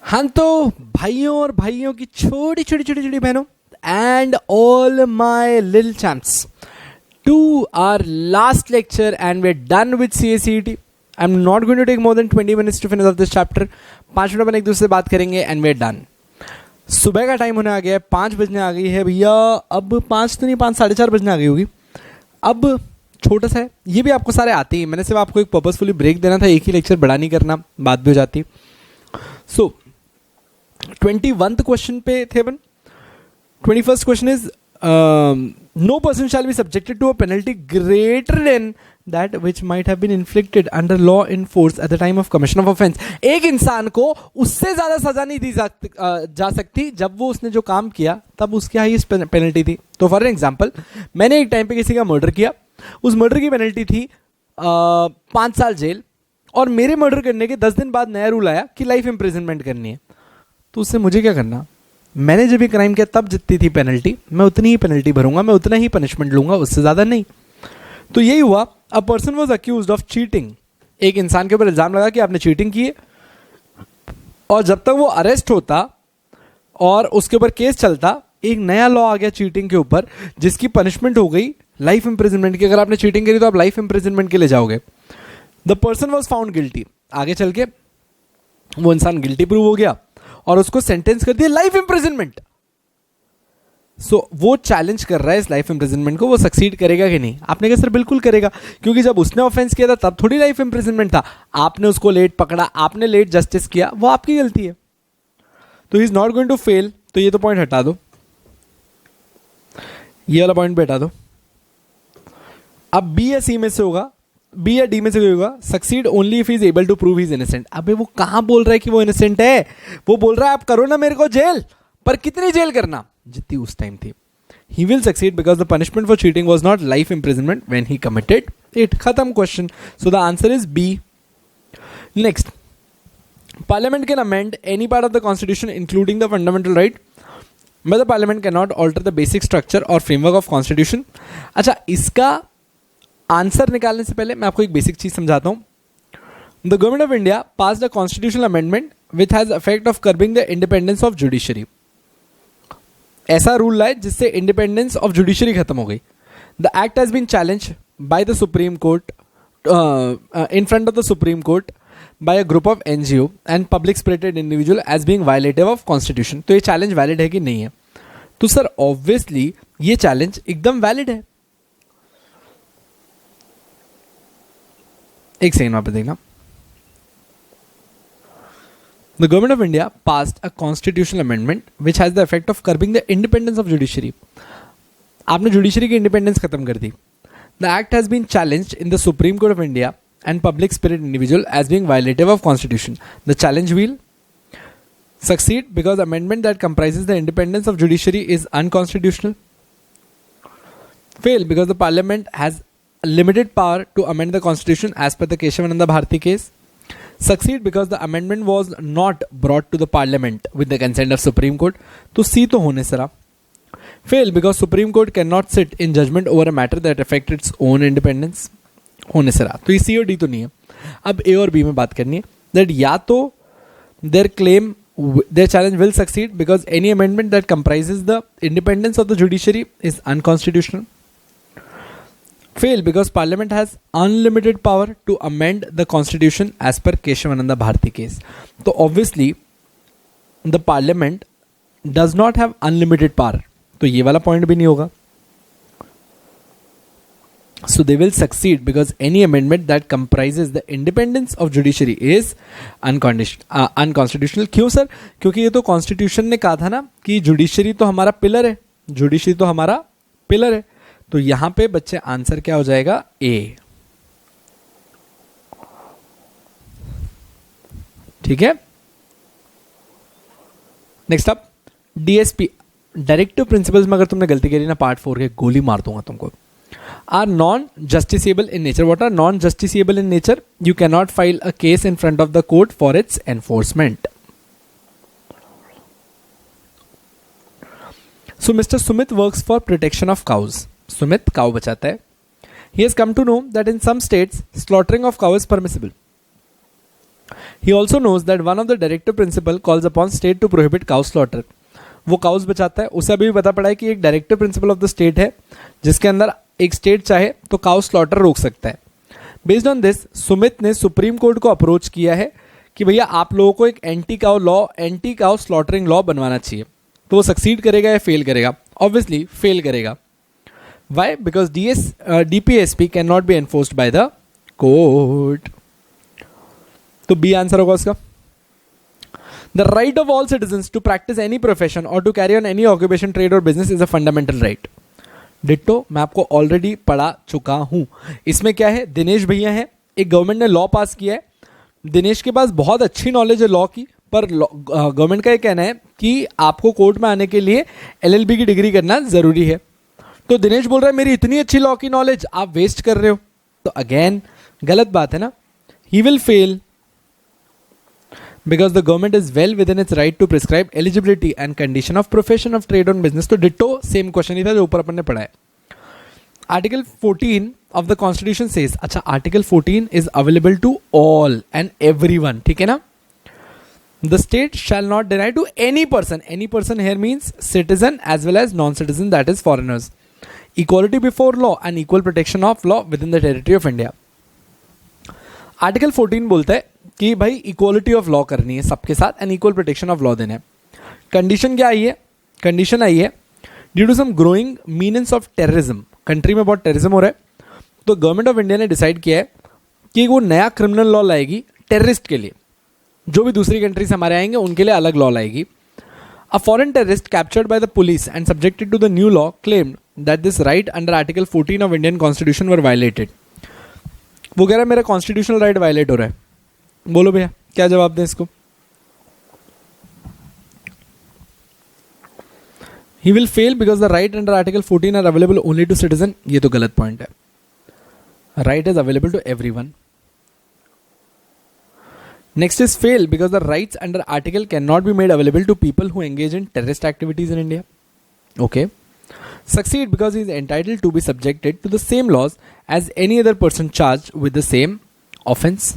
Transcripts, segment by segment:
हाँ तो भाइयों और भाइयों की छोटी छोटी छोटी छोटी बहनों and all my little champs to our last lecture and we are done with CACET. I am not going to take more than 20 minutes to finish off this chapter. 5 मिनट अपन एक दूसरे से बात करेंगे एंड वी आर डन. सुबह का time होने आ गया है, 5 बजने आ गई है भैया. अब 5 तो नहीं, 5 साढ़े 4 बजने आ गई होगी. अब छोटा सा है, ये भी आपको सारे आते ही. मैंने सिर्फ आपको एक पर्पसफुली ब्रेक देना था, एक ही लेक्चर बड़ा नहीं करना, बात भी हो जाती. सो 21th क्वेश्चन पे थे अपन. 21st question is no person shall be subjected to a penalty greater than that which might have been inflicted under law in force at the time of commission of offence. एक इंसान को उससे ज्यादा सजा नहीं दी जा सकती जब वो उसने जो काम किया तब उसकी हाईएस्ट पेनल्टी थी. तो फॉर एग्जांपल, मैंने एक टाइम पे किसी का मर्डर किया, उस मर्डर की पेनल्टी थी 5 साल जेल, और मेरे मर्डर करने के 10 दिन बाद नया रूल आया कि लाइफ इंप्रिजनमेंट करनी है. तो उससे मुझे क्या करना? मैंने जब ये क्राइम किया तब जितनी थी पेनल्टी, मैं उतनी ही पेनल्टी भरूंगा, मैं उतना ही पनिशमेंट लूंगा, उससे ज्यादा नहीं. तो यही हुआ. A person was accused of cheating. एक इंसान के ऊपर इल्जाम लगा कि आपने चीटिंग की है, और जब तक वो अरेस्ट होता और उसके ऊपर केस चलता, एक नया लॉ आ गया चीटिंग के ऊपर, जिसकी पनिशमेंट हो गई लाइफ इंप्रिजनमेंट की. अगर आपने चीटिंग करी तो आप लाइफ इंप्रिजनमेंट के लिए जाओगे. The person was found guilty. आगे चल के वो इंसान गिल्टी प्रूव हो गया और उसको सेंटेंस कर दिया लाइफ इंप्रिजनमेंट. सो वो चैलेंज कर रहा है इस लाइफ इंप्रिजनमेंट को. वो सक्सीड करेगा कि नहीं? आपने कहा सर बिल्कुल करेगा, क्योंकि जब उसने ऑफेंस किया था तब थोड़ी लाइफ इंप्रिजनमेंट था. आपने उसको लेट पकड़ा, आपने लेट जस्टिस किया, वो आपकी गलती है. तो he is not going to fail. तो ये तो पॉइंट हटा दो, ये वाला पॉइंट भी हटा दो. अब बी या सी में से होगा, बी या डी में से कोई होगा. Succeed only if is able to prove is innocent. अबे वो कहां बोल रहा है कि वो इनोसेंट है? वो बोल रहा है आप करो ना मेरे को जेल, पर कितनी जेल करना? जितनी उस टाइम थी. He will succeed because the punishment for cheating was not life imprisonment when he committed it. खत्म question. So the answer is B. Next, parliament can amend any part of the constitution including the fundamental right, but the parliament cannot alter the basic structure or framework of constitution. अच्छा, इसका answer निकालने से पहले मैं आपको एक basic चीज समझाता हूं. The government of India passed a constitutional amendment which has effect of curbing the independence of judiciary. ऐसा रूल लाए जिससे इंडिपेंडेंस ऑफ जुडिशरी खत्म हो गई. The act has been challenge by the Supreme Court in front of the Supreme Court by a group of NGO and public spirited individual as being violative of constitution. तो ये challenge valid है कि नहीं है? तो sir obviously ये challenge एकदम valid है. एक सेकंड वहां पे देखना. The government of India passed a constitutional amendment which has the effect of curbing the independence of judiciary. आपने जुडिशरी की इंडिपेंडेंस खत्म कर दी. The act has been challenged in the Supreme Court of India and public spirit individual as being violative of constitution. The challenge will succeed because amendment that comprises the independence of judiciary is unconstitutional. Fail because the parliament has limited power to amend the constitution as per the Keshavananda Bharati case. Succeed because the amendment was not brought to the parliament with the consent of Supreme Court. तो C तो होने सरा. Fail because Supreme Court cannot sit in judgment over a matter that affects its own independence. होने से रहा. तो ये सी और डी तो नहीं है. अब ए और बी में बात करनी है. दैट या तो their challenge will succeed because any amendment that comprises the independence of the judiciary is unconstitutional. Fail because parliament has unlimited power to amend the constitution as per Keshavananda Bharati case. तो obviously the parliament does not have unlimited power. तो ये वाला point भी नहीं होगा. So they will succeed because any amendment that comprises the independence of judiciary is unconstitutional. क्यों sir? क्योंकि ये तो कॉन्स्टिट्यूशन ने कहा था ना कि जुडिशरी तो हमारा पिलर है, जुडिशरी तो हमारा पिलर है. तो यहां पे बच्चे आंसर क्या हो जाएगा? ए. ठीक है. Next up, DSP directive principles में अगर तुमने गलती करी ना पार्ट 4 के, गोली मार दूंगा तुमको. Are non-justiciable in nature. What are non-justiciable in nature? You cannot file a case in front of the court for its enforcement. So Mr. Sumit works for protection of cows. Sumit cow बचाता है. He has come to know that in some states slaughtering of cow is permissible. He also knows that one of the directive principle calls upon state to prohibit cow slaughter. वो cows बचाता है. उसे अभी भी पता पड़ा है कि एक directive principle of the state है जिसके अंदर एक स्टेट चाहे तो काउ स्लॉटर रोक सकता है. बेस्ड ऑन दिस सुमित ने सुप्रीम कोर्ट को अप्रोच किया है कि भैया आप लोगों को एक एंटी काउ स्लॉटरिंग लॉ बनवाना चाहिए. तो वो सक्सीड करेगा या फेल करेगा? ऑब्वियसली फेल करेगा. Why? Because DPSP can not be enforced by the court. तो बी आंसर होगा उसका. The right of all citizens to practice any profession or to carry on any occupation, trade or business is a fundamental right. Ditto मैं आपको already पढ़ा चुका हूं. इसमें क्या है, दिनेश भैया है, एक गवर्नमेंट ने लॉ पास किया है. दिनेश के पास बहुत अच्छी नॉलेज है लॉ की, पर गवर्नमेंट का ये कहना है कि आपको कोर्ट में आने के लिए एलएलबी की डिग्री करना जरूरी है. तो दिनेश बोल रहा है मेरी इतनी अच्छी लॉ की नॉलेज आप वेस्ट कर रहे हो. तो अगेन गलत बात है ना. He will fail because the government is well within its right to prescribe eligibility and condition of profession of trade and business. तो डिट्टो सेम क्वेश्चन ही था जो ऊपर अपन ने पढ़ा है. Article 14 of the constitution says, अच्छा article 14 is available to all and everyone, ठीक है ना. The state shall not deny to any person here means citizen as well as non-citizen, that is foreigners, equality before law and equal protection of law within the territory of India. Article 14 बोलता है कि भाई equality of law करनी है सबके साथ and equal protection of law देना है. कंडीशन क्या आई है? कंडीशन आई है due to some growing menace of terrorism. Country में बहुत टेररिज्म हो रहा है, तो गवर्नमेंट ऑफ इंडिया ने डिसाइड किया है कि वो नया क्रिमिनल लॉ लाएगी टेररिस्ट के लिए. जो भी दूसरी कंट्री से हमारे आएंगे उनके लिए अलग लॉ लाएगी. A foreign terrorist captured by the police and subjected to the new law claimed that this right under article 14 of Indian constitution were violated. वो कह रहा है मेरा कॉन्स्टिट्यूशनल राइट वायलेट हो रहा है. बोलो भैया क्या जवाब दें इसको? He will fail because the right under Article 14 are available only to citizen. ये तो गलत पॉइंट है. Right is available to everyone. Next is fail because the rights under article cannot be made available to people who engage in terrorist activities in India. Okay. Succeed because he is entitled to be subjected to the same laws as any other person charged with the same offense.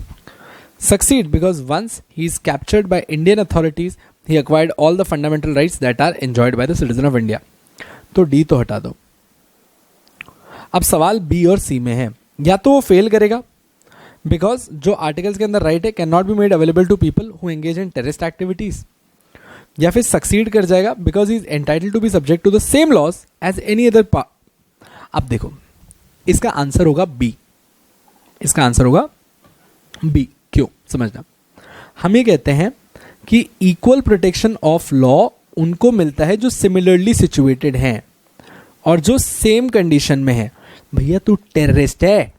Succeed because once he is captured by Indian authorities, he acquired all the fundamental rights that are enjoyed by the citizen of India. तो D तो हटा दो. अब सवाल B और सी में है. या तो वो फेल करेगा बिकॉज जो आर्टिकल्स के अंदर राइट है can not be made available to people who engage in terrorist activities, या फिर सक्सीड कर जाएगा because he is entitled to be subject to the same laws as any other. अब देखो इसका आंसर होगा बी. इसका आंसर होगा बी. क्यों? समझना. हम ये कहते हैं कि इक्वल प्रोटेक्शन ऑफ लॉ उनको मिलता है जो सिमिलरली सिचुएटेड हैं और जो सेम कंडीशन में है. भैया तू टेररिस्ट है,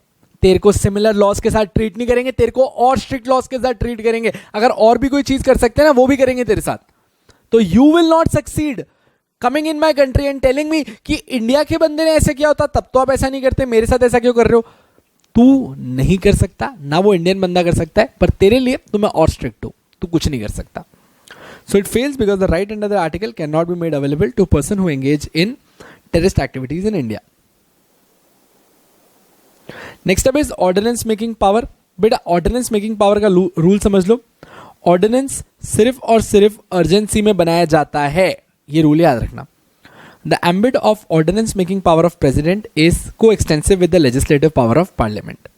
तेरे को सिमिलर लॉज के साथ ट्रीट नहीं करेंगे, तेरे को और स्ट्रिक्ट लॉज के साथ ट्रीट करेंगे. अगर और भी कोई चीज कर सकते हैं ना वो भी करेंगे तेरे साथ. तो you will not succeed coming in my country and telling me कि इंडिया के बंदे ने ऐसे किया होता तब तो आप ऐसा नहीं करते, मेरे साथ ऐसा क्यों कर रहे हो. तू नहीं कर सकता ना, वो इंडियन बंदा कर सकता है, पर तेरे लिए तो मैं और स्ट्रिक्ट हूं, तू कुछ नहीं कर सकता. So it fails because the right under the article cannot be made available to a person who engage in terrorist activities in India. Next up is ordinance making power. बेटा ordinance making power का rule समझ लो. Ordinance सिर्फ और सिर्फ urgency में बनाया जाता है, ये रूल याद रखना. The ambit of ordinance making power of president is coextensive with the legislative power of parliament.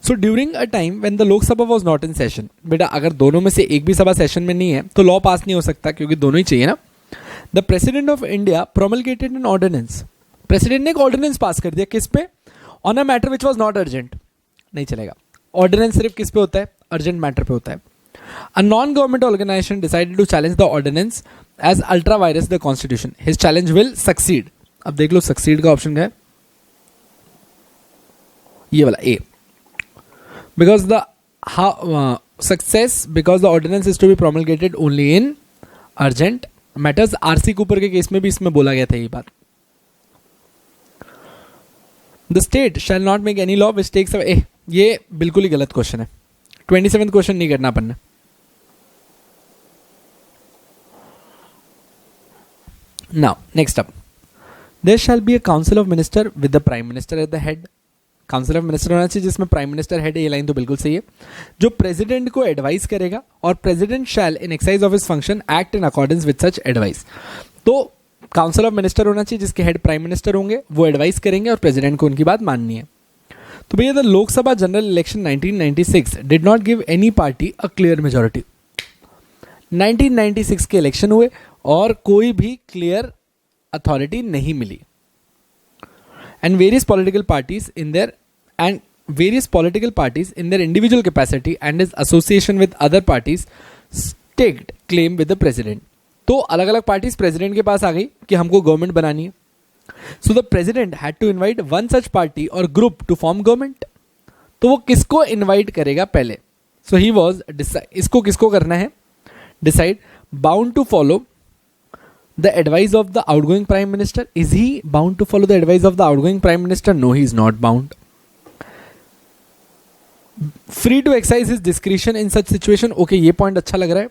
So during a time when the Lok Sabha was not in session, बेटा अगर दोनों में से एक भी सभा सेशन में नहीं है तो लॉ पास नहीं हो सकता क्योंकि दोनों ही चाहिए ना. The President of India promulgated an ordinance. President ने एक ऑर्डिनेंस पास कर दिया किस पे? On a matter which was not urgent. नहीं चलेगा. ऑर्डिनेंस सिर्फ किस पे होता है? अर्जेंट मैटर पे होता है. A non-government organization decided to challenge the ordinance as ultra virus the constitution. His challenge will succeed. अब देख लो succeed का ऑप्शन क्या है? ये वाला A. Because the success because the ordinance is to be promulgated only in urgent matters. RC Cooper के case में भी इसमें बोला गया था ये बात. The state shall not make any law which takes away. ये बिल्कुल ही गलत क्वेश्चन है. 27th क्वेश्चन नहीं करना अपन ने. Now next up, there shall be a council of minister with the prime minister at the head. Council of minister होना चाहिए जिसमें प्राइम मिनिस्टर हेड है, ये लाइन तो बिल्कुल सही है, जो प्रेसिडेंट को एडवाइस करेगा, और president shell in exercise of his function act in accordance with such advice. तो काउंसिल ऑफ मिनिस्टर होना चाहिए जिसके हेड प्राइम मिनिस्टर होंगे, वो एडवाइस करेंगे और प्रेसिडेंट को उनकी बात माननी है। तो भैया the Lok Sabha general election 1996 did not give any party a clear majority. 1996 के इलेक्शन हुए और कोई भी क्लियर अथॉरिटी नहीं मिली, and various political parties in their individual capacity and is association with other parties staked claim with the president. तो अलग अलग पार्टीज प्रेसिडेंट के पास आ गई कि हमको गवर्नमेंट बनानी है। So the president had to invite one such party और ग्रुप टू फॉर्म गवर्नमेंट। तो वो किसको इनवाइट करेगा पहले? सो ही वाज इसको किसको करना है decide, bound to follow the advice of the outgoing prime minister. Is he bound to follow the advice of the outgoing prime minister? No, he is not bound. Free to exercise his discretion in such situation. Okay, ये point अच्छा लग रहा है।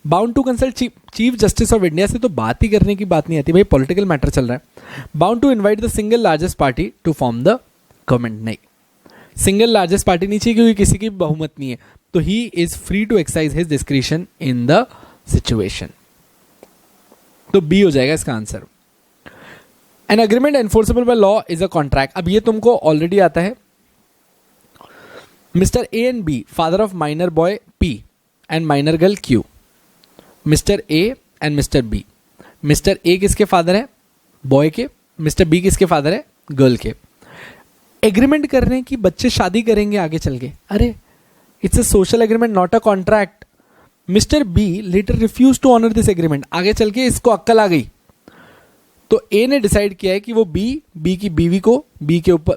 Bound to consult chief justice of India से तो बात ही करने की बात नहीं आती भाई, पॉलिटिकल मैटर चल रहा है। Bound to invite the single largest party to form the government, नहीं, सिंगल लार्जेस्ट पार्टी नहीं चाहिए क्योंकि किसी की बहुमत नहीं है। तो he is free to exercise his discretion in the situation. तो बी हो जाएगा इसका answer. An agreement enforceable by law is a contract. अब ये तुमको ऑलरेडी आता है। Mister A and B, father of minor boy P and minor girl Q. Mister A and mister B. Mister A किसके father है? Boy के। Mister B किसके father है? गर्ल के। एग्रीमेंट कर रहे हैं कि बच्चे शादी करेंगे आगे चल के। अरे it's a social agreement, not a contract. Mister B later refuse to honour this agreement. आगे चल के इसको अक्कल आ गई, तो ए ने डिसाइड किया है कि वो बी की बीवी को बी के ऊपर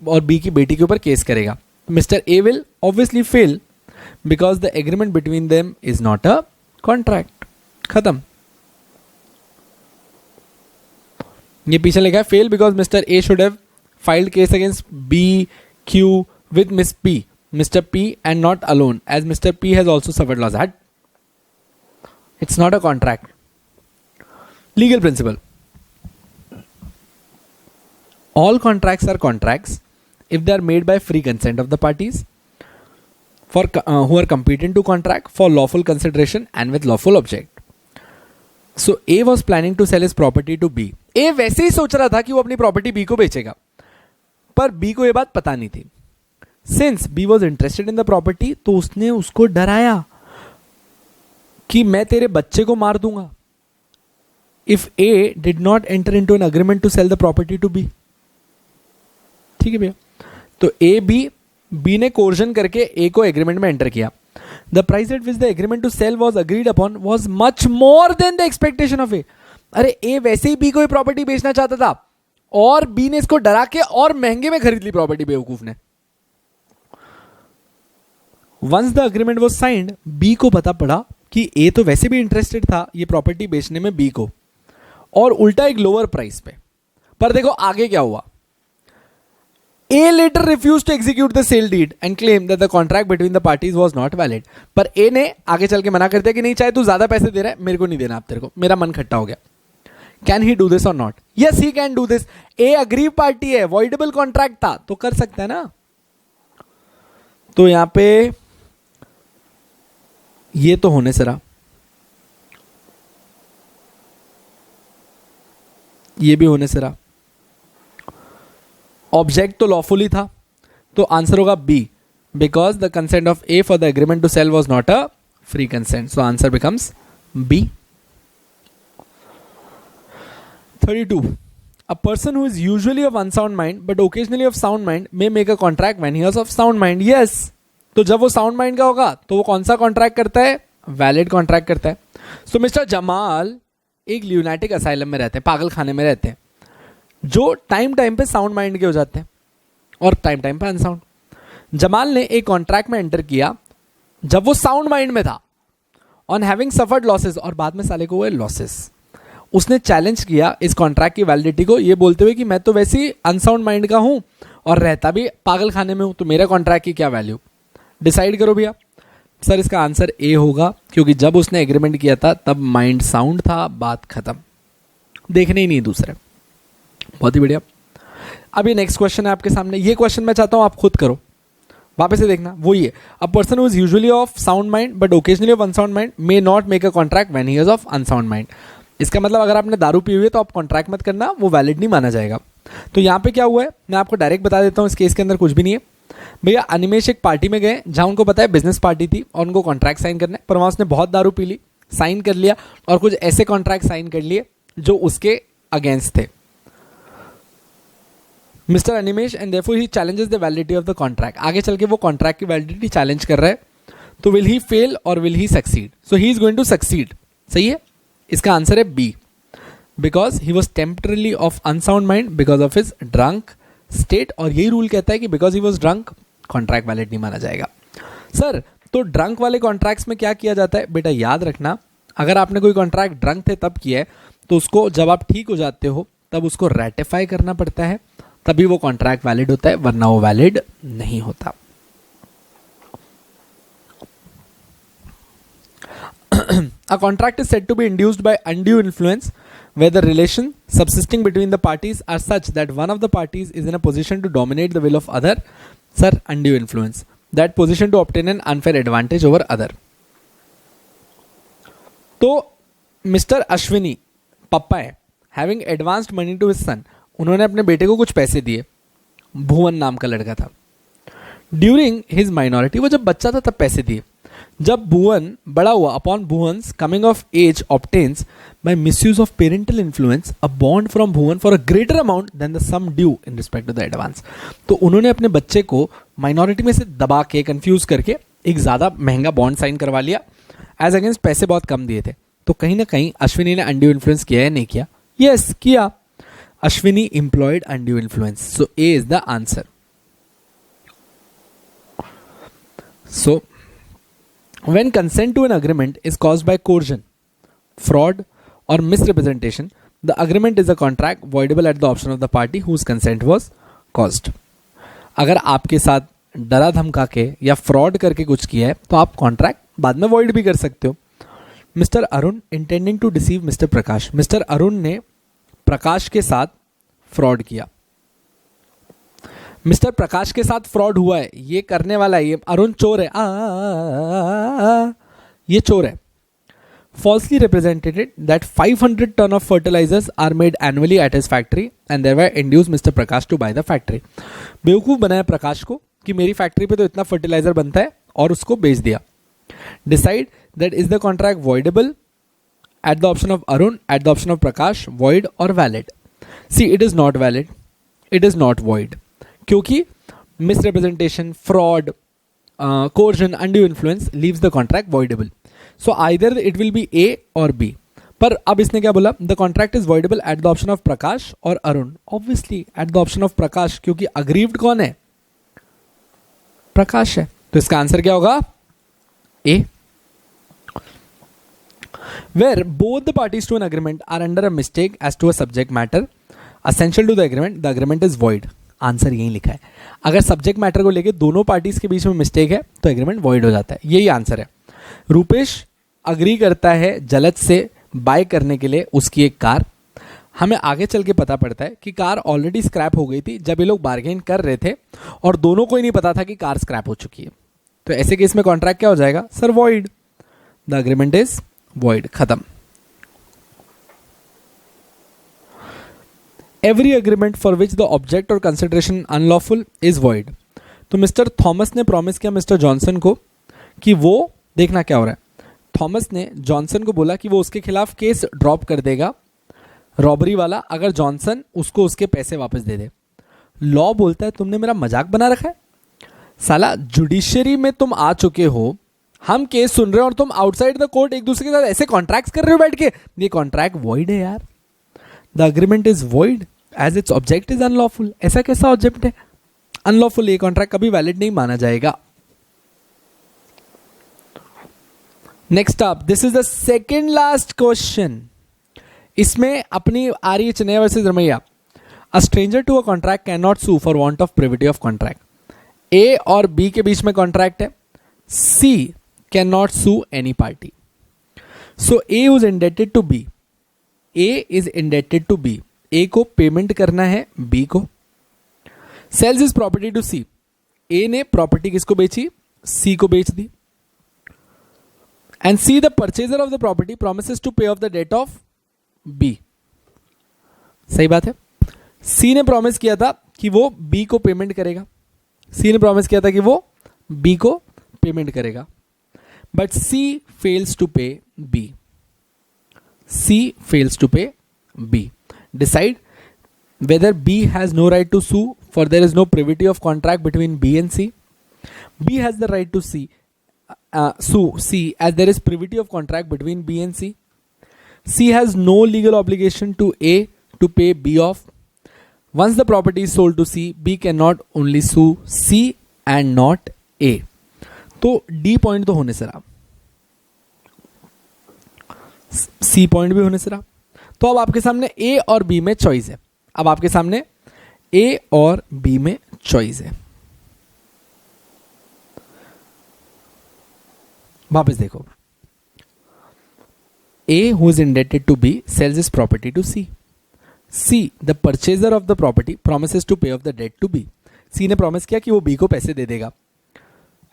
और बी की बेटी के ऊपर केस करेगा। Mister A will obviously fail because the agreement between them is not a contract. खत्म। ये पीछे लिखा है fail because mister A should have filed case against B Q with miss P, mister P and not alone as mister P has also suffered loss. That it's not a contract. Legal principle, all contracts are contracts if they are made by free consent of the parties for who are competent to contract for lawful consideration and with lawful object. So A was planning to sell his property to B. A वैसे ही सोच रहा था कि वो अपनी property B को बेचेगा, पर B को ये बात पता नहीं थी। Since B was interested in the property, तो उसने उसको डराया कि मैं तेरे बच्चे को मार दूंगा if A did not enter into an agreement to sell the property to B. ठीक है भैया। तो ए बी ने कोर्जन करके ए को एग्रीमेंट में एंटर किया। The price at which the agreement to sell was agreed upon was much more than the expectation of A. अरे ए वैसे ही बी को प्रॉपर्टी बेचना चाहता था और बी ने इसको डरा के और महंगे में खरीद ली प्रॉपर्टी बेवकूफ ने। Once the agreement was signed, B को पता पड़ा कि ए तो वैसे भी इंटरेस्टेड था ये प्रॉपर्टी बेचने में बी को, और उल्टा एक लोअर प्राइस पे। पर देखो आगे क्या हुआ। A later refused to execute the sale deed and claimed that the contract between the parties was not valid. पर A ने आगे चल के मना कर दिया कि नहीं, चाहे तू ज्यादा पैसे दे रहा है मेरे को नहीं देना आप, तेरे को मेरा मन खट्टा हो गया। Can he do this or not? Yes, he can do this. A aggrieved party है, voidable contract था, तो कर सकता है ना। तो यहां पे ये तो होने से रहा, ये भी होने से रहा। ऑब्जेक्ट तो लॉफुली था, तो आंसर होगा B because the consent of A for the agreement to sale was not a free consent. So answer becomes B. 32. A person who is usually of unsound mind but occasionally of sound mind may make a contract when he is of sound mind. Yes. तो जब वो sound mind का होगा तो वो कौन सा contract करता है? वैलिड कॉन्ट्रैक्ट करता है। सो मिस्टर जमाल एक ल्यूनेटिक असाइलम में रहते हैं, पागल खाने में रहते हैं, जो टाइम टाइम पे साउंड माइंड के हो जाते हैं और टाइम टाइम पे अनसाउंड। जमाल ने एक कॉन्ट्रैक्ट में एंटर किया जब वो साउंड माइंड में था, ऑन हैविंग सफर्ड लॉसेस, और बाद में साले को हुए लॉसेस। उसने चैलेंज किया इस कॉन्ट्रैक्ट की वैलिडिटी को, ये बोलते हुए कि मैं तो वैसे ही अनसाउंड माइंड का हूं और रहता भी पागल खाने में हूं, तो मेरा कॉन्ट्रैक्ट की क्या वैल्यू? डिसाइड करो भैया। सर इसका आंसर ए होगा, क्योंकि जब उसने एग्रीमेंट किया था तब माइंड साउंड था, बात खत्म, देखने ही नहीं दूसरे। बहुत ही बढ़िया। अब ये नेक्स्ट क्वेश्चन है आपके सामने, ये क्वेश्चन मैं चाहता हूं आप खुद करो, वापस से देखना, वो ही है। A person who is usually of sound mind but occasionally of unsound mind may not make a contract when he is of unsound mind. इसका मतलब अगर आपने दारू पी हुई है तो आप कॉन्ट्रैक्ट मत करना, वो वैलिड नहीं माना जाएगा। तो यहाँ पे क्या हुआ है मैं आपको डायरेक्ट बता देता हूँ, इस केस के अंदर कुछ भी नहीं है भैया। अनिमेश एक पार्टी में गए जहां उनको पता है बिजनेस पार्टी थी और उनको कॉन्ट्रैक्ट साइन करना है, पर वहां उसने बहुत दारू पी ली, साइन कर लिया और कुछ ऐसे कॉन्ट्रैक्ट साइन कर लिए जो उसके अगेंस्ट थे। Mister Animesh and therefore he challenges the validity of the contract. आगे चल के वो कॉन्ट्रैक्ट की वैलिडिटी चैलेंज कर रहा है, तो विल ही फेल और will he succeed? So he is going to succeed. सही है, इसका आंसर है B, because he was temporarily of unsound mind because of his drunk state. और यही रूल कहता है कि because he was drunk contract valid नहीं माना जाएगा। सर तो ड्रंक वाले कॉन्ट्रैक्ट्स में क्या किया जाता है? बेटा याद रखना, अगर आपने कोई कॉन्ट्रैक्ट ड्रंक थे तब किया है तो उसको जब आप ठीक हो जाते हो तब उसको रेटिफाई करना पड़ता है, तभी वो कॉन्ट्रैक्ट वैलिड होता है, वरना वो वैलिड नहीं होता। A contract is said to be induced by undue influence where the relation subsisting between the parties are such that one of the parties is in a position to dominate the will of other. Sir, undue influence, that position to obtain an unfair advantage over other. तो mister Ashwini पप्पा है, having advanced money to his son, उन्होंने अपने बेटे को कुछ पैसे दिए, भुवन नाम का लड़का था। ड्यूरिंग हिज माइनॉरिटी, वो जब बच्चा था तब पैसे दिए। जब भुवन बड़ा हुआ, upon Bhuvan's coming of age obtains by misuse of parental influence a bond from Bhuvan for a greater amount than the sum due in respect to the advance. तो उन्होंने अपने बच्चे को माइनॉरिटी में से दबा के कंफ्यूज करके एक ज्यादा महंगा बॉन्ड साइन करवा लिया, एज अगेंस्ट पैसे बहुत कम दिए थे। तो कहीं ना कहीं अश्विनी ने अनड्यू इन्फ्लुएंस किया है, नहीं किया? यस, किया। Ashwini employed undue influence, so A is the answer. So when consent to an agreement is caused by coercion, fraud or misrepresentation, the agreement is a contract voidable at the option of the party whose consent was caused. अगर आपके साथ डरा धमका के या fraud करके कुछ किया है तो आप कॉन्ट्रैक्ट बाद में वॉइड भी कर सकते हो। Mister Arun intending to deceive mister Prakash, mister Arun ने प्रकाश के साथ फ्रॉड किया। मिस्टर प्रकाश के साथ फ्रॉड हुआ है, ये करने वाला है, ये अरुण चोर है, ये चोर है। Falsely represented that 500 ton of fertilisers are made annually at his factory and thereby induce mister Prakash to buy the factory. बेवकूफ बनाया प्रकाश को कि मेरी फैक्ट्री पे तो इतना फर्टिलाइजर बनता है, और उसको बेच दिया। Decide that is the contract voidable at the option of Arun, at the option of Prakash, void or valid. See, it is not valid, it is not void, क्योंकि misrepresentation, fraud, coercion, undue influence leaves the contract voidable. So either it will be A और B. पर अब इसने क्या बोला? The contract is voidable at the option of Prakash or Arun. Obviously at the option of प्रकाश, क्योंकि aggrieved कौन है? प्रकाश है। तो इसका आंसर क्या होगा? ए। Where both the parties to an agreement are under a mistake as to a subject matter essential to the agreement is void. Answer यही लिखा है। अगर सब्जेक्ट मैटर को लेके दोनों पार्टीज के बीच में मिस्टेक है तो एग्रीमेंट वॉइड हो जाता है, यही आंसर है। रूपेश अग्री करता है जलज से बाय करने के लिए उसकी एक कार। हमें आगे चल के पता पड़ता है कि कार ऑलरेडी स्क्रैप हो गई थी जब ये लोग बार्गेन कर रहे थे, और दोनों को ही नहीं पता था कि कार स्क्रैप हो चुकी है। तो ऐसे केस में कॉन्ट्रैक्ट क्या हो जाएगा? Sir void. The agreement is void, खत्म। Every agreement for which the object or consideration unlawful is void. तो मिस्टर थॉमस ने प्रॉमिस किया मिस्टर जॉनसन को कि वो, देखना क्या हो रहा है, थॉमस ने जॉनसन को बोला कि वो उसके खिलाफ केस ड्रॉप कर देगा रॉबरी वाला अगर जॉनसन उसको उसके पैसे वापस दे दे। लॉ बोलता है तुमने मेरा मजाक बना रखा है साला, जुडिशरी में तुम आ चुके हो, हम केस सुन रहे हो और तुम आउटसाइड द कोर्ट एक दूसरे के साथ ऐसे कॉन्ट्रैक्ट्स कर रहे हो बैठ के। ये कॉन्ट्रैक्ट वॉइड है यार। The agreement is void as its object is unlawful. ऐसा कैसा ऑब्जेक्ट है अनलॉफुल? ये कॉन्ट्रैक्ट कभी वैलिड नहीं माना जाएगा। Next up, this is the second last question. इसमें अपनी आ रही है Chennai versus Ramaiah. A stranger to a contract can not sue for want of privity of contract. A और बी के बीच में कॉन्ट्रैक्ट है, C can not sue any party. So A is indebted to B, A is indebted to B. A को payment करना है B को, sells his property to C, A ने प्रॉपर्टी किसको बेची, सी को बेच दी. And C the purchaser of the property promises to pay off the debt of B. सही बात है. सी ने प्रॉमिस किया था कि वो बी को पेमेंट करेगा. सी ने प्रॉमिस किया था कि वो बी को पेमेंट करेगा. But C fails to pay B. C fails to pay B. Decide whether B has no right to sue for there is no privity of contract between B and C. B has the right to sue C as there is privity of contract between B and C. C has no legal obligation to A to pay B off. Once the property is sold to C, B cannot only sue C and not A. तो D point तो होने से रहा, C point भी होने से रहा. तो अब आपके सामने A और B में चॉइस है. अब आपके सामने A और B में चॉइस है. वापस देखो. A who is indebted to B sells his property to C. C the purchaser of the property promises to pay off the debt to B. C ने प्रॉमिस किया कि वो B को पैसे दे देगा.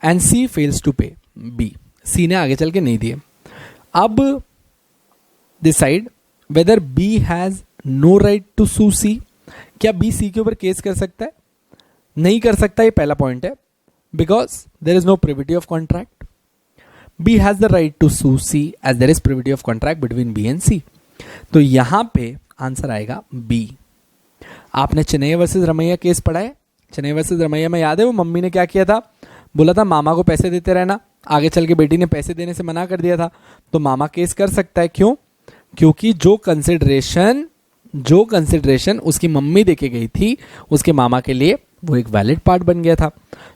And C fails to pay B. C ने आगे चल के नहीं दिए. अब decide whether B has no right to sue C. क्या बी सी के ऊपर केस कर सकता है? नहीं कर सकता. ये पहला पॉइंट है. Because there is no privity of contract. B has the right to sue C as there is privity of contract between B and C. तो यहां पे आंसर आएगा बी. आपने चेन्नई वर्सेस रमैया केस पढ़ा है. चेन्नई वर्सेस रमैया में याद है वो मम्मी ने क्या किया था, बोला था मामा को पैसे देते रहना. आगे चल के बेटी ने पैसे देने से मना कर दिया था. तो मामा केस कर सकता है. क्यों? क्योंकि जो कंसिडरेशन उसकी मम्मी देके गई थी उसके मामा के लिए वो एक वैलिड पार्ट बन गया था.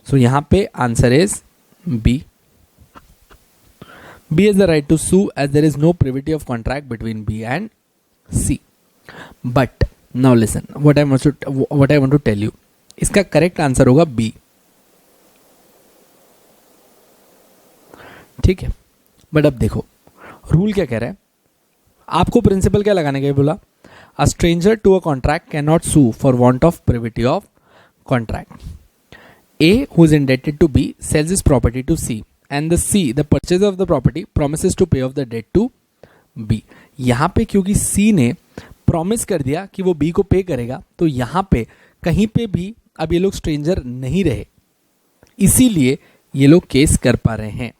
सो यहां पे answer is B. B is the right to sue as there is no privity of contract between B and C. But now listen what I want to tell you. इसका correct answer होगा B. ठीक है. But अब देखो rule क्या कह रहा है. आपको प्रिंसिपल क्या लगाने का बोला, a stranger to a contract can not sue for want of privity of contract. A who is indebted to B sells his property to C and the C the purchase of the property promises to pay off the debt to B. यहां पे क्योंकि सी ने promise कर दिया कि वो B को पे करेगा, तो यहां पे कहीं पे भी अब ये लोग स्ट्रेंजर नहीं रहे, इसीलिए ये लोग केस कर पा रहे हैं.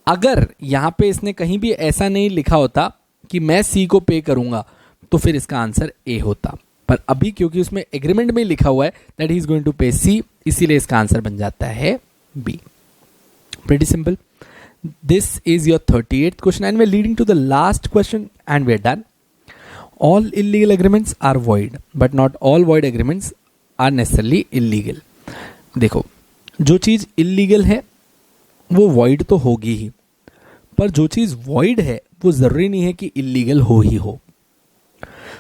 अगर यहां पे इसने कहीं भी ऐसा नहीं लिखा होता कि मैं सी को पे करूंगा तो फिर इसका आंसर ए होता. पर अभी क्योंकि उसमें एग्रीमेंट में लिखा हुआ है that he is going to pay C, इसीलिए इसका आंसर बन जाता है B. Pretty simple. This is your 38th question and we are leading to the last question and we are done. All illegal agreements are void but not all void agreements are necessarily illegal. देखो जो चीज illegal है वो void तो होगी ही, पर जो चीज वॉइड है वो जरूरी नहीं है कि इलीगल हो ही हो.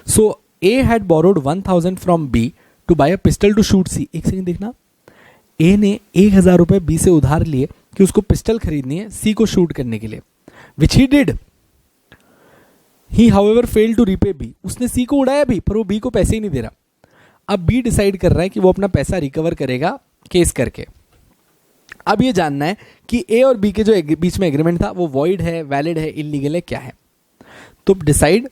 So A had borrowed 1000 from B to buy a pistol to shoot C. एक सेकंड देखना. ए ने 1000 रुपए बी से उधार लिए कि उसको पिस्टल खरीदनी है सी को शूट करने के लिए, which he did. He however failed to repay B. उसने सी को उड़ाया भी पर वो बी को पैसे ही नहीं दे रहा. अब बी डिसाइड कर रहा है कि वो अपना पैसा रिकवर करेगा केस करके. अब ये जानना है कि ए और बी के जो बीच में एग्रीमेंट था वो वॉइड है, वैलिड है, इलीगल है, क्या है. तो decide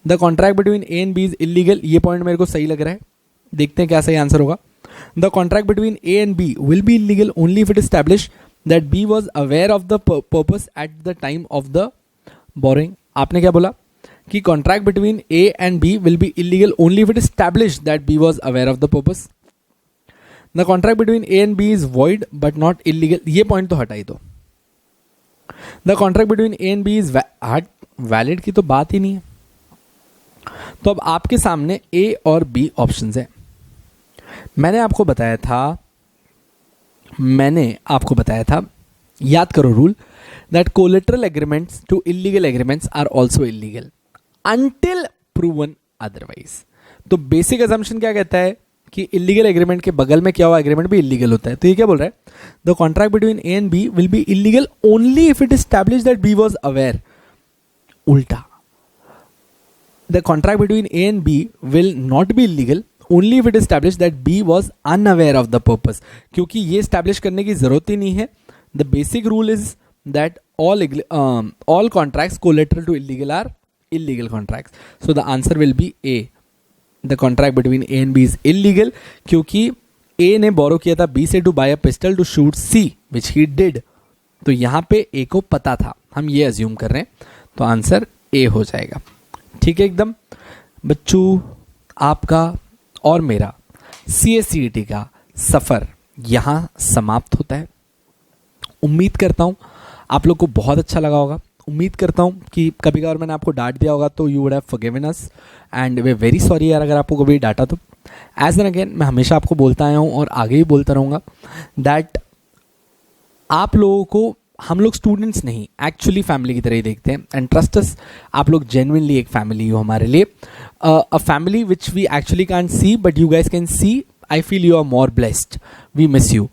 the contract between A and B is illegal. ये पॉइंट मेरे को सही लग रहा है. देखते हैं क्या सही आंसर होगा. The contract between A and B will be illegal only if it establish that B was aware of the purpose at the time of the borrowing. आपने क्या बोला कि contract between A and B will be illegal only if it establish that B was aware of the purpose. The contract between A and B is void but not illegal. ये point तो हटाई दो. The contract between A and B is valid की तो बात ही नहीं है. तो अब आपके सामने A और B ऑप्शंस हैं. मैंने आपको बताया था, याद करो rule, that collateral agreements to illegal agreements are also illegal until proven otherwise. तो बेसिक assumption क्या कहता है कि इलीगल एग्रीमेंट के बगल में क्या हुआ एग्रीमेंट भी इलीगल होता है. तो ये क्या बोल रहा है, the contract between A and B will be illegal only if it establish that B was aware. उल्टा, the contract between A and B will not be illegal only if it establish that B was unaware of the purpose, क्योंकि ये establish करने की जरूरत ही नहीं है. The basic rule is that all contracts collateral to illegal are illegal contracts. So the answer will be A. The contract between A and B is illegal क्योंकि A ने बोरो किया था B से to buy a pistol to shoot C which he did. तो यहाँ पे A को पता था, हम ये अज्यूम कर रहे हैं, तो आंसर A हो जाएगा. ठीक है एकदम. बच्चों, आपका और मेरा CSCET का सफ़र यहाँ समाप्त होता है. उम्मीद करता हूँ आप लोग को बहुत अच्छा लगा होगा. उम्मीद करता हूँ कि कभी कभार मैंने आपको डांट दिया होगा तो you would have forgiven us and way very sorry यार अगर आपको कभी डांटा तो. एज एन अगेन मैं हमेशा आपको बोलता आया हूँ और आगे भी बोलता रहूँगा दैट आप लोगों को हम लोग स्टूडेंट्स नहीं एक्चुअली फैमिली की तरह ही देखते हैं. एंड ट्रस्ट अस, आप लोग जेन्युइनली एक फैमिली हो हमारे लिए. A family which we actually can't see but you guys can see. I feel you are more blessed. We miss you.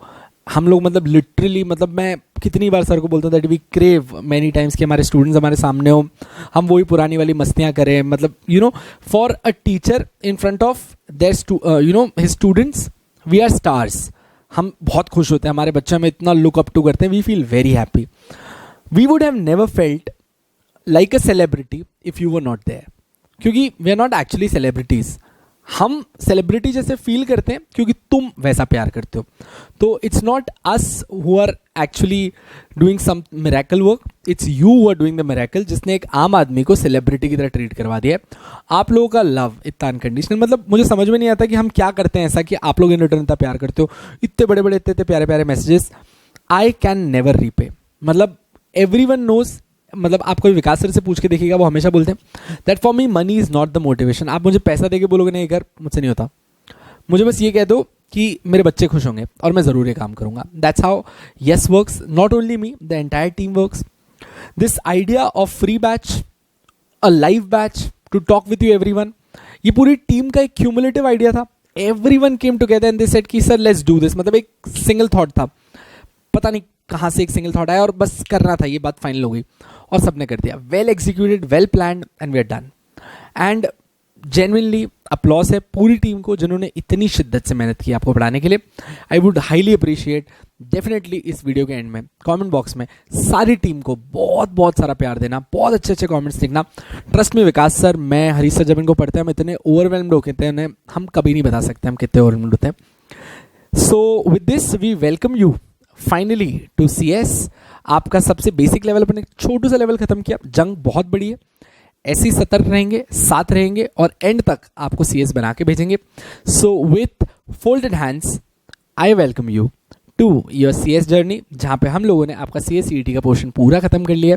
हम लोग मतलब लिटरली मतलब मैं कितनी बार सर को बोलता हूँ that we crave many times कि हमारे स्टूडेंट्स हमारे सामने हो, हम वही पुरानी वाली मस्तियाँ करें. मतलब you know for a teacher in front of their you know his students we are stars. हम बहुत खुश होते हैं, हमारे बच्चे हमें इतना लुक अप टू करते हैं. We feel very happy. We would have never felt like a celebrity if you were not there, क्योंकि we are not actually celebrities. हम सेलिब्रिटी जैसे फील करते हैं क्योंकि तुम वैसा प्यार करते हो. तो it's not us who are actually doing some miracle work, it's you who are doing the miracle जिसने एक आम आदमी को सेलिब्रिटी की तरह ट्रीट करवा दिया है. आप लोगों का लव इतना अनकंडीशनल, मतलब मुझे समझ में नहीं आता कि हम क्या करते हैं ऐसा कि आप लोग इन रिटर्न इतना प्यार करते हो. इतने बड़े बड़े इतने प्यारे प्यारे messages I can never repay. मतलब एवरीवन नोज, मतलब आप कोई विकास सर से पूछ के देखिएगा, वो हमेशा बोलते हैं that for me money is not the motivation. आप मुझे पैसा देके बोलोगे नहीं कर, मुझसे नहीं होता. मुझे बस ये कह दो कि मेरे बच्चे खुश होंगे और मैं ज़रूर ये काम करूंगा. That's how yes works. Not only me, the entire team works. This idea of free batch, a live batch to talk with you everyone, ये पूरी टीम का एक क्यूमुलेटिव आइडिया था. Everyone came together and they said कि sir let's do this. मतलब एक single thought था, पता नहीं कहाँ से एक सिंगल थॉट आया और बस करना था, ये बात फाइनल हो गई और सबने कर दिया. Well executed, well planned and we are done. And genuinely applause है पूरी टीम को जिन्होंने इतनी शिद्दत से मेहनत की आपको पढ़ाने के लिए. I would highly appreciate definitely इस वीडियो के एंड में कमेंट बॉक्स में सारी टीम को बहुत बहुत सारा प्यार देना, बहुत अच्छे अच्छे कमेंट्स लिखना. ट्रस्ट में विकास सर, मैं हरीश सर जब इनको पढ़ते हैं हम इतने ओवरवेल्म्ड होते हैं, हम कभी नहीं बता सकते हम कितने ओवरवेल्म्ड होते हैं. So with this we welcome you finally to CS. आपका सबसे बेसिक लेवल अपन एक छोटू सा लेवल खत्म किया. जंग बहुत बड़ी है, ऐसे ही सतर्क रहेंगे, साथ रहेंगे और एंड तक आपको CS बना के भेजेंगे. So with folded hands I welcome you to your CS journey, जहाँ पे हम लोगों ने आपका CSCET का पोर्शन पूरा खत्म कर लिया.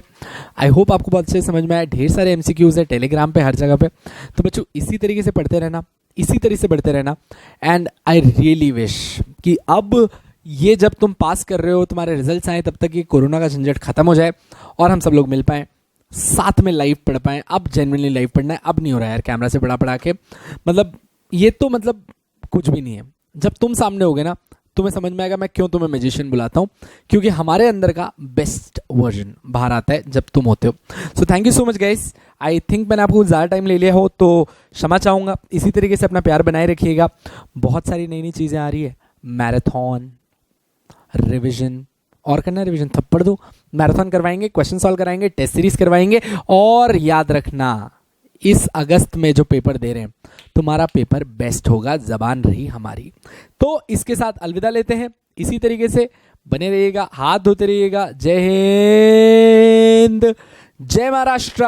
आई होप आपको बहुत अच्छे समझ में आया. ढेर सारे MCQs है टेलीग्राम पे, हर जगह पे. तो बच्चों इसी तरीके से पढ़ते रहना, इसी तरीके से बढ़ते रहना. एंड आई रियली विश कि अब ये जब तुम पास कर रहे हो, तुम्हारे रिजल्ट्स आए, तब तक ये कोरोना का झंझट खत्म हो जाए और हम सब लोग मिल पाएँ, साथ में लाइव पढ़ पाएँ. अब जेन्युइनली लाइव पढ़ना है, अब नहीं हो रहा है यार कैमरा से पढ़ा के. मतलब ये तो मतलब कुछ भी नहीं है. जब तुम सामने होगे ना तुम्हें समझ में आएगा मैं क्यों तुम्हें मैजिशियन बुलाता हूँ, क्योंकि हमारे अंदर का बेस्ट वर्जन बाहर आता है जब तुम होते हो. So thank you so much guys. I think मैंने आपको ज़्यादा टाइम ले लिया हो तो क्षमा चाहूँगा. इसी तरीके से अपना प्यार बनाए रखिएगा. बहुत सारी नई नई चीज़ें आ रही है. मैराथन, रिवीजन और करना, रिवीजन थप्पड़ दो, मैराथन करवाएंगे, क्वेश्चन सॉल्व कराएंगे, टेस्ट सीरीज करवाएंगे. और याद रखना इस अगस्त में जो पेपर दे रहे हैं तुम्हारा पेपर बेस्ट होगा, जबान रही हमारी. तो इसके साथ अलविदा लेते हैं. इसी तरीके से बने रहिएगा, हाथ धोते रहिएगा. जय हिंद, जय महाराष्ट्र.